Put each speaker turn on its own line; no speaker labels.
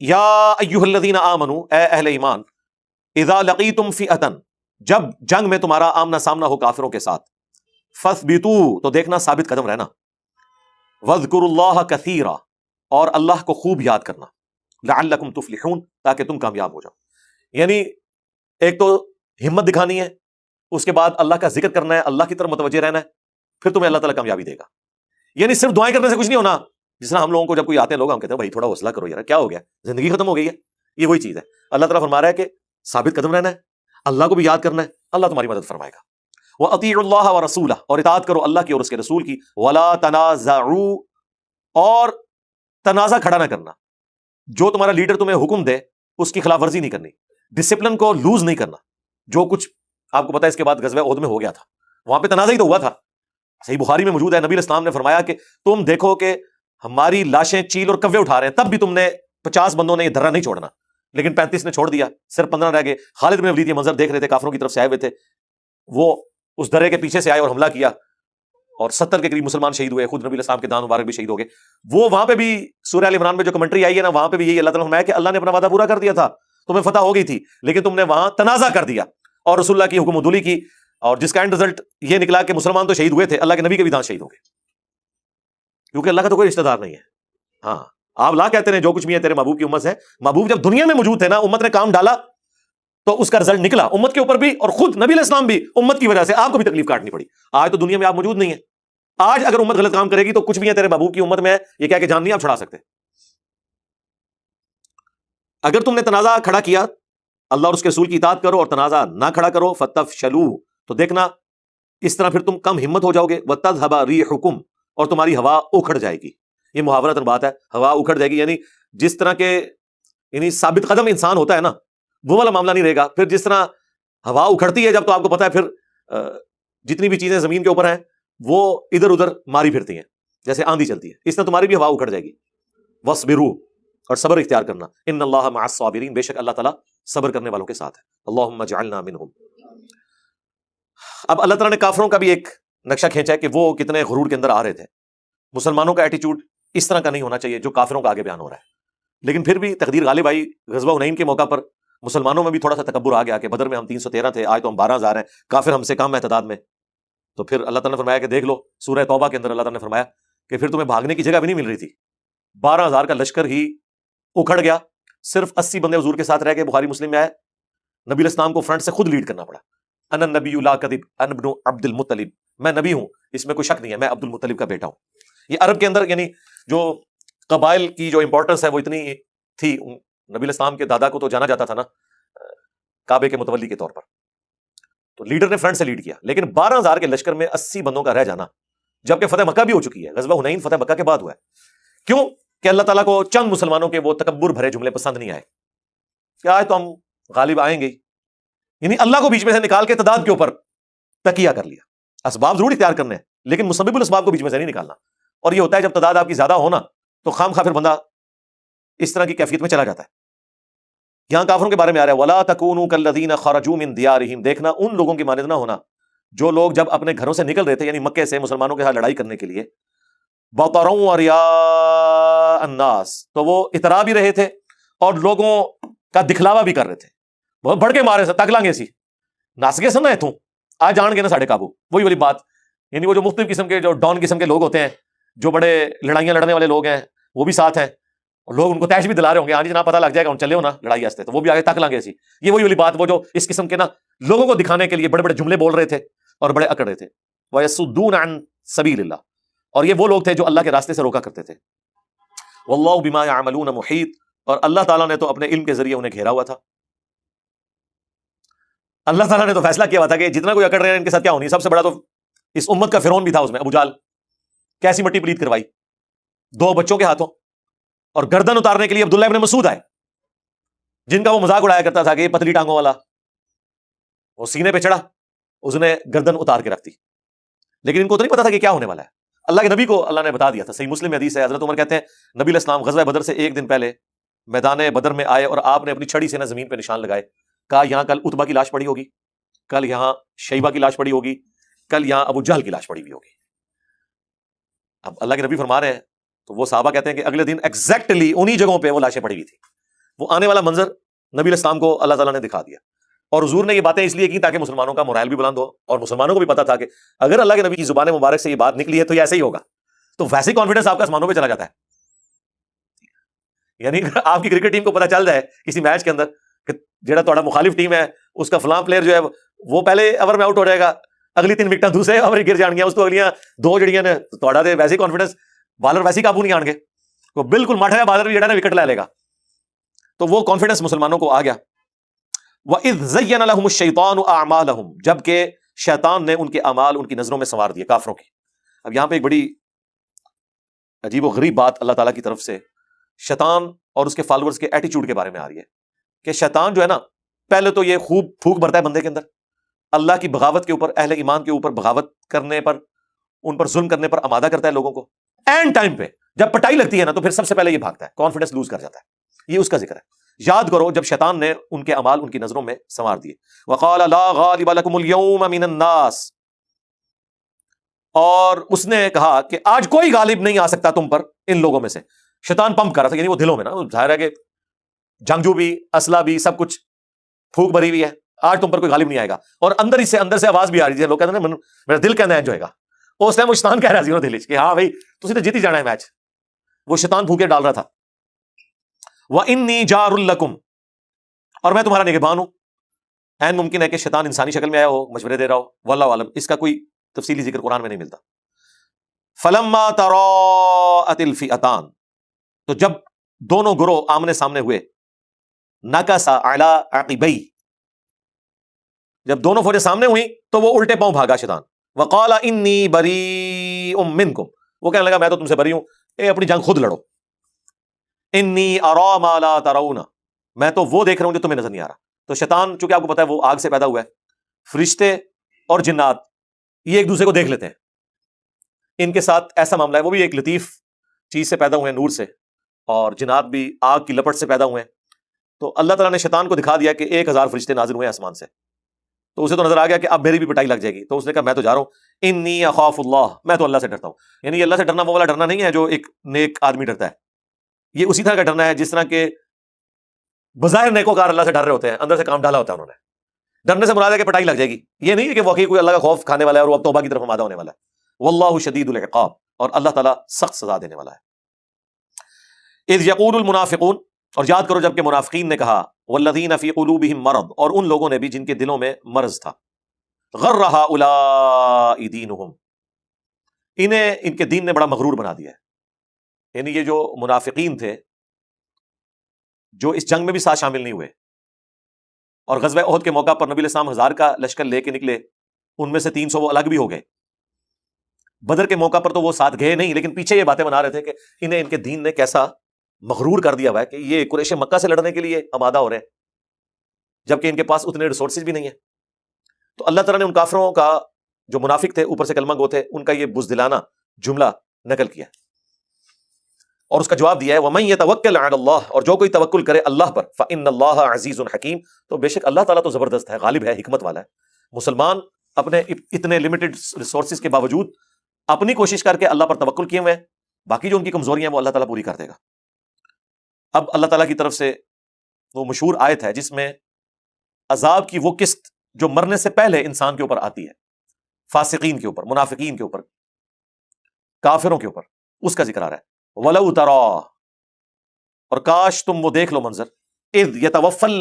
یا ایھا الذین آمنوا، اے اہل ایمان، اذا لقیتم فئۃ، جب جنگ میں تمہارا آمنا سامنا ہو کافروں کے ساتھ، فاثبتوا، تو دیکھنا ثابت قدم رہنا، واذکروا اللہ کثیرا، اور اللہ کو خوب یاد کرنا، لعلکم تفلحون، تاکہ تم کامیاب ہو جاؤ. یعنی ایک تو ہمت دکھانی ہے، اس کے بعد اللہ کا ذکر کرنا ہے، اللہ کی طرف متوجہ رہنا ہے، پھر تمہیں اللہ تعالیٰ کامیابی دے گا. یعنی صرف دعائیں کرنے سے کچھ نہیں ہونا. جس طرح ہم لوگوں کو جب کوئی آتے ہیں لوگ، ہم کہتے ہیں بھائی تھوڑا حوصلہ کرو یار، کیا ہو گیا، زندگی ختم ہو گئی ہے. یہ وہی چیز ہے. اللہ تعالیٰ فرما رہا ہے کہ ثابت قدم رہنا ہے، اللہ کو بھی یاد کرنا ہے، اللہ تمہاری مدد فرمائے گا. وَأَطِيعُوا اللَّهَ وَرَسُولَهُ، اور اطاعت کرو اللہ کی اور اس کے رسول کی. وَلَا تَنَازَعُوا، اور تنازع کھڑا نہ کرنا. جو تمہارا لیڈر تمہیں حکم دے اس کی خلاف ورزی نہیں کرنی، ڈسپلن کو لوز نہیں کرنا. جو کچھ آپ کو پتا ہے اس کے بعد غزوہ احد میں ہو گیا تھا، وہاں پہ تنازع ہی تو ہوا تھا. صحیح بخاری میں موجود ہے، نبی علیہ السلام نے فرمایا کہ تم دیکھو کہ ہماری لاشیں چیل اور کوے اٹھا رہے ہیں، تب بھی تم نے 50 بندوں نے یہ دھرا نہیں چھوڑنا، لیکن 35 نے چھوڑ دیا، صرف 15 رہ گئے. خالد بن ولید یہ منظر دیکھ رہے تھے، کافروں کی طرف سے آئے ہوئے تھے، وہ اس درے کے پیچھے سے آئے اور حملہ کیا، اور 70 کے قریب مسلمان شہید ہوئے، خود نبی علیہ السلام کے دان مبارک بھی شہید ہو گئے. وہ وہاں پہ بھی سورہ ال عمران میں جو کمنٹری آئی ہے نا، وہاں پہ بھی یہی اللہ تعالیٰ نے فرمایا کہ اللہ نے اپنا وعدہ پورا کر دیا تھا، تمہیں فتح ہو گئی تھی، لیکن تم نے وہاں تنازع کر دیا اور رسول اللہ کی حکم عدولی کی، اور جس کا اینڈ رزلٹ یہ نکلا کہ مسلمان تو شہید ہوئے تھے، اللہ کے نبی کے بھی دان شہید ہو گئے، کیونکہ اللہ کا تو کوئی رشتہ دار نہیں ہے. ہاں آپ لا کہتے ہیں جو کچھ بھی ہے تیرے محبوب کی امت ہے. محبوب جب دنیا میں موجود تھے نا، امت نے کام ڈالا تو اس کا رزلٹ نکلا امت کے اوپر بھی، اور خود نبی علیہ السلام بھی امت کی وجہ سے آپ کو بھی تکلیف کاٹنی پڑی. آج تو دنیا میں آپ موجود نہیں ہیں. آج اگر امت غلط کام کرے گی تو کچھ بھی ہے تیرے محبوب کی امت میں ہے یہ کہہ کے جان نہیں آپ چھڑا سکتے. اگر تم نے تنازع کھڑا کیا، اللہ اور اس کے رسول کی اطاعت کرو اور تنازع نہ کھڑا کرو، فتفشلوا، تو دیکھنا اس طرح پھر تم کم ہمت ہو جاؤ گے. وتذهب ريحكم، اور تمہاری ہوا اکھڑ جائے گی. یہ محاورتاً بات ہے، ہوا اکھڑ جائے گی، یعنی جس طرح کے ثابت قدم انسان ہوتا ہے نا، وہ والا معاملہ نہیں رہے گا. پھر جس طرح ہوا اکھڑتی ہے جب، تو آپ کو پتا ہے پھر جتنی بھی چیزیں زمین کے اوپر ہیں وہ ادھر ادھر ماری پھرتی ہیں جیسے آندھی چلتی ہے، اس طرح تمہاری بھی ہوا اکھڑ جائے گی. وَاصْبِرُوا، اور صبر اختیار کرنا. ان اللہ مع الصابرین، بے شک اللہ تعالیٰ صبر کرنے والوں کے ساتھ ہے. اللہم اجعلنا منہم. اب اللہ تعالیٰ نے کافروں کا بھی ایک نقشہ کھینچا ہے کہ وہ کتنے غرور کے اندر آ رہے تھے. مسلمانوں کا ایٹیچیوڈ اس طرح کا نہیں ہونا چاہیے جو کافروں کا آگے بیان ہو رہا ہے. لیکن پھر بھی تقدیر غالب آئی. غزوہ حنین کے موقع پر مسلمانوں میں بھی تھوڑا سا تکبر آ گیا کہ بدر میں ہم 313 تھے، آج تو ہم 12,000 ہیں، کافر ہم سے کم ہے تعداد میں. تو پھر اللہ تعالیٰ نے فرمایا کہ دیکھ لو، سورہ توبہ کے اندر اللہ تعالیٰ نے فرمایا کہ پھر تمہیں بھاگنے کی جگہ بھی نہیں مل رہی تھی. 12,000 کا لشکر ہی اکھڑ گیا، صرف 80 بندے حضور کے ساتھ رہ گئے. بخاری مسلم میں آئے نبی علیہ السلام کو فرنٹ سے خود لیڈ کرنا پڑا. انا النبی لا کذب انا ابن عبد المطلب، میں نبی ہوں، اس میں کوئی شک نہیں ہے، میں عبد المطلب کا بیٹا ہوں. یہ عرب کے اندر یعنی جو قبائل کی جو امپورٹنس ہے وہ اتنی تھی. نبی علیہ السلام کے دادا کو تو جانا جاتا تھا نا کعبے کے متولی کے طور پر، تو لیڈر نے فرنٹ سے لیڈ کیا. لیکن 12,000 کے لشکر میں 80 بندوں کا رہ جانا، جبکہ فتح مکہ بھی ہو چکی ہے. غزوہ حنین فتح مکہ کے بعد ہوا ہے. کیوں کہ اللہ تعالیٰ کو چند مسلمانوں کے وہ تکبر بھرے جملے پسند نہیں آئے کہ آج تو ہم غالب آئیں گے، یعنی اللہ کو بیچ میں سے نکال کے تعداد کے اوپر تکیہ کر لیا. اسباب ضرور اختیار کرنے ہیں لیکن مسبب الاسباب کو بیچ میں سے نہیں نکالنا. اور یہ ہوتا ہے جب تعداد آپ کی زیادہ ہونا تو خام خواہ پھر بندہ اس طرح کی کیفیت میں چلا جاتا ہے. یہاں کافروں کے بارے میں آ رہا ہے وَلَا تَكُونُوا كَالَّذِينَ خَرَجُوا مِن دِيَارِهِمْ، دیکھنا ان لوگوں کی مانند نہ ہونا جو لوگ جب اپنے گھروں سے نکل رہے تھے، یعنی مکے سے مسلمانوں کے ساتھ لڑائی کرنے کے لیے، بَطَرًا وَرِيَاءَ النَّاسِ، تو وہ اترا بھی رہے تھے اور لوگوں کا دکھلاوا بھی کر رہے تھے. بہت بڑھ کے مارے سے تک لیں گے سی ناس گے سن ہے تو آج جان گے نا ساڑھے قابو. وہی والی بات، یعنی وہ جو مختلف قسم کے جو ڈان قسم کے لوگ ہوتے ہیں، جو بڑے لڑائیاں لڑنے والے لوگ ہیں، وہ بھی ساتھ ہیں، اور لوگ ان کو تیش بھی دلا رہے ہوں گے، ہاں جی جناب پتہ لگ جائے گا، ہم چلے ہو نا لڑائی واسطے، تو وہ بھی آگے تک لیں گے سی. یہ وہی والی بات، وہ جو اس قسم کے نا لوگوں کو دکھانے کے لیے بڑے بڑے جملے بول رہے تھے اور بڑے اکڑ رہے تھے. وَيَصُدُّونَ عَن سَبِيلِ اللَّهِ، اور یہ وہ لوگ تھے جو اللہ کے راستے سے روکا کرتے تھے. وَاللَّهُ بِمَا يَعْمَلُونَ مُحِيطٌ، اور اللہ تعالیٰ نے تو اپنے علم کے ذریعے انہیں گھیرا ہوا تھا. اللہ تعالیٰ نے تو فیصلہ کیا ہوا تھا کہ جتنا کوئی اکڑ رہے ہیں ان کے ساتھ کیا ہونی. سب سے بڑا تو اس امت کا فرعون بھی تھا اس میں، ابو جہل. کیسی مٹی پلیت کروائی 2 بچوں کے ہاتھوں، اور گردن اتارنے کے لیے عبداللہ ابن مسعود آئے جن کا وہ مذاق اڑایا کرتا تھا کہ یہ پتلی ٹانگوں والا، وہ سینے پہ چڑھا، اس نے گردن اتار کے رکھ دی. لیکن ان کو تو نہیں پتا تھا کہ کیا ہونے والا ہے. اللہ کے نبی کو اللہ نے بتا دیا تھا. صحیح مسلم میں حدیث ہے، حضرت عمر کہتے ہیں نبی علیہ السلام غزوہ بدر سے 1 دن پہلے میدان بدر میں آئے اور آپ نے اپنی چھڑی سے نا زمین پہ نشان لگائے. کہا یہاں کل اتبا کی لاش پڑی ہوگی، کل یہاں شیبہ کی لاش پڑی ہوگی، کل یہاں ابو جہل کی لاش پڑی ہوئی ہوگی. اب اللہ کے نبی فرما رہے ہیں تو وہ صحابہ کہتے ہیں کہ اگلے دن ایگزیکٹلی انہی جگہوں پہ وہ لاشیں پڑی ہوئی تھی. وہ آنے والا منظر نبی علیہ السلام کو اللہ تعالیٰ نے دکھا دیا، اور حضور نے یہ باتیں اس لیے کی تاکہ مسلمانوں کا مورائل بھی بلند ہو، اور مسلمانوں کو بھی پتا تھا کہ اگر اللہ کے نبی کی زبان مبارک سے یہ بات نکلی ہے تو یہ ایسے ہی ہوگا، تو ویسے ہی کانفیڈنس آپ کا آسمانوں پہ چلا جاتا ہے۔ یعنی اگر آپ کی کرکٹ ٹیم کو پتا چل جائے کسی میچ کے اندر کہ جڑا تہاڈا مخالف ٹیم ہے اس کا فلاں پلیئر جو ہے وہ پہلے اوور میں آؤٹ ہو جائے گا، اگلی 3 وکٹاں دوسرے اوور گر جان گیا، اس تو اگلیاں 2 جڑیاں نے تہاڈا تے ویسے ہی کانفیڈنس، بالر ویسے ہی قابو نہیں آن گے، وہ بالکل ماٹھا ہے بالر بھی جڑا نا وکٹ لے لے گا، تو وہ کانفیڈنس مسلمانوں کو آ گیا۔ وَإِذْ زَيَّنَ لَهُمُ الشَّيْطَانُ أَعْمَالَهُمْ، جبکہ شیطان نے ان کے اعمال ان کی نظروں میں سنوار دیے کافروں کی۔ اب یہاں پہ ایک بڑی عجیب و غریب بات اللہ تعالیٰ کی طرف سے شیطان اور اس کے فالورز کے ایٹیچیوڈ کے بارے میں آ رہی ہے کہ شیطان جو ہے نا، پہلے تو یہ خوب پھونک بھرتا ہے بندے کے اندر، اللہ کی بغاوت کے اوپر، اہل ایمان کے اوپر بغاوت کرنے پر، ان پر ظلم کرنے پر آمادہ کرتا ہے لوگوں کو۔ اینڈ ٹائم پہ جب پٹائی لگتی ہے نا تو پھر سب سے پہلے یہ بھاگتا ہے، کانفیڈنس لوز کر جاتا ہے، یہ اس کا ذکر ہے۔ یاد کرو جب شیطان نے ان کے اعمال ان کی نظروں میں سنوار دیے، وقال لا غالب لكم اليوم من الناس، اور اس نے کہا کہ آج کوئی غالب نہیں آ سکتا تم پر ان لوگوں میں سے۔ شیطان پمپ کر رہا تھا، یعنی وہ دلوں میں نا ظاہر ہے کہ جنگجو بھی، اسلحہ بھی، سب کچھ پھونک بھری ہوئی ہے، آج تم پر کوئی غالب نہیں آئے گا، اور اندر سے آواز بھی آ رہی تھی، لوگ کہتے ہیں میرا دل کہنا ہے جو ہے گا، اس ٹائم وہ شیطان کہہ رہا سی دل کہ ہاں بھائی تسی تو جیت ہی جانا ہے میچ، وہ شیطان پھونکے ڈال رہا تھا۔ وَإِنِّي جَارٌ لَكُمْ، اور میں تمہارا نگہبان ہوں۔ این ممکن ہے کہ شیطان انسانی شکل میں آیا ہو، مشورے دے رہا ہو، واللہ عالم، اس کا کوئی تفصیلی ذکر قرآن میں نہیں ملتا۔ فَلَمَّا تَرَاءَتِ الْفِئَتَانِ، تو جب دونوں گروہ آمنے سامنے ہوئے، نَكَسَ عَلَىٰ عَقِبَيْهِ، جب دونوں فوجیں سامنے ہوئیں تو وہ الٹے پاؤں بھاگا شیطان۔ وَقَالَ إِنِّي بَرِيءٌ مِّنكُمْ، وہ کہنے لگا میں تو تم سے بری ہوں، اپنی جنگ خود لڑو۔ إِنِّي أَرَىٰ مَا لَا تَرَوْنَ، میں تو وہ دیکھ رہا ہوں جو تمہیں نظر نہیں آ رہا۔ تو شیطان چونکہ آپ کو پتا ہے وہ آگ سے پیدا ہوا ہے، فرشتے اور جنات یہ ایک دوسرے کو دیکھ لیتے ہیں، ان کے ساتھ ایسا معاملہ ہے، وہ بھی ایک لطیف چیز سے پیدا ہوئے ہیں، نور سے، اور جنات بھی آگ کی لپٹ سے پیدا ہوئے ہیں۔ تو اللہ تعالیٰ نے شیطان کو دکھا دیا کہ 1000 فرشتے نازل ہوئے ہیں آسمان سے، تو اسے تو نظر آ گیا کہ اب میری بھی پٹائی لگ جائے گی، تو اس نے کہا میں تو جا رہا ہوں، انی اخاف اللہ، میں تو اللہ سے ڈرتا ہوں۔ یعنی یہ اللہ سے ڈرنا وہ والا ڈرنا نہیں ہے جو ایک نیک آدمی ڈرتا ہے، یہ اسی طرح کا ڈرنا ہے جس طرح کہ بظاہر نیکوکار اللہ سے ڈر رہے ہوتے ہیں، اندر سے کام ڈالا ہوتا ہے انہوں نے۔ ڈرنے سے مراد ہے کہ پٹائی لگ جائے گی، یہ نہیں ہے کہ واقعی کوئی اللہ کا خوف کھانے والا ہے اور وہ اب توبہ کی طرف آمادہ ہونے والا ہے۔ واللہ شدید العقاب، اور اللہ تعالیٰ سخت سزا دینے والا ہے۔ اذ یقول المنافقون، اور یاد کرو جب کہ منافقین نے کہا، والذین فی قلوبہم مرض، اور ان لوگوں نے بھی جن کے دلوں میں مرض تھا، غر ہؤلاء دینہم، انہیں ان کے دین نے بڑا مغرور بنا دیا ہے۔ یعنی یہ جو منافقین تھے جو اس جنگ میں بھی ساتھ شامل نہیں ہوئے، اور غزوہ احد کے موقع پر نبی علیہ السلام 1000 کا لشکر لے کے نکلے، ان میں سے 300 وہ الگ بھی ہو گئے۔ بدر کے موقع پر تو وہ ساتھ گئے نہیں، لیکن پیچھے یہ باتیں بنا رہے تھے کہ انہیں ان کے دین نے کیسا مغرور کر دیا ہوا ہے کہ یہ قریش مکہ سے لڑنے کے لیے آمادہ ہو رہے ہیں، جبکہ ان کے پاس اتنے ریسورسز بھی نہیں ہیں۔ تو اللہ تعالیٰ نے ان کافروں کا جو منافق تھے، اوپر سے کلمہ گو تھے، ان کا یہ بزدلانہ جملہ نقل کیا اور اس کا جواب دیا ہے، وَمَن يَتَوَكَّلْ عَلَى اللَّهِ، اور جو کوئی توکل کرے اللہ پر، فَإِنَّ اللَّهَ عَزِيزٌ حَكِيمٌ، تو بے شک اللہ تعالیٰ تو زبردست ہے، غالب ہے، حکمت والا ہے۔ مسلمان اپنے اتنے لمیٹڈ ریسورسز کے باوجود اپنی کوشش کر کے اللہ پر توکل کیے ہوئے ہیں، باقی جو ان کی کمزوریاں ہیں وہ اللہ تعالیٰ پوری کر دے گا۔ اب اللہ تعالیٰ کی طرف سے وہ مشہور آیت ہے جس میں عذاب کی وہ قسط جو مرنے سے پہلے انسان کے اوپر آتی ہے، فاسقین کے اوپر، منافقین کے اوپر، کافروں کے اوپر، اس کا ذکر آ رہا ہے۔ وَلَوْ تَرَىٰ، اور کاش تم وہ دیکھ لو منظر، اِذْ يَتَوَفَّى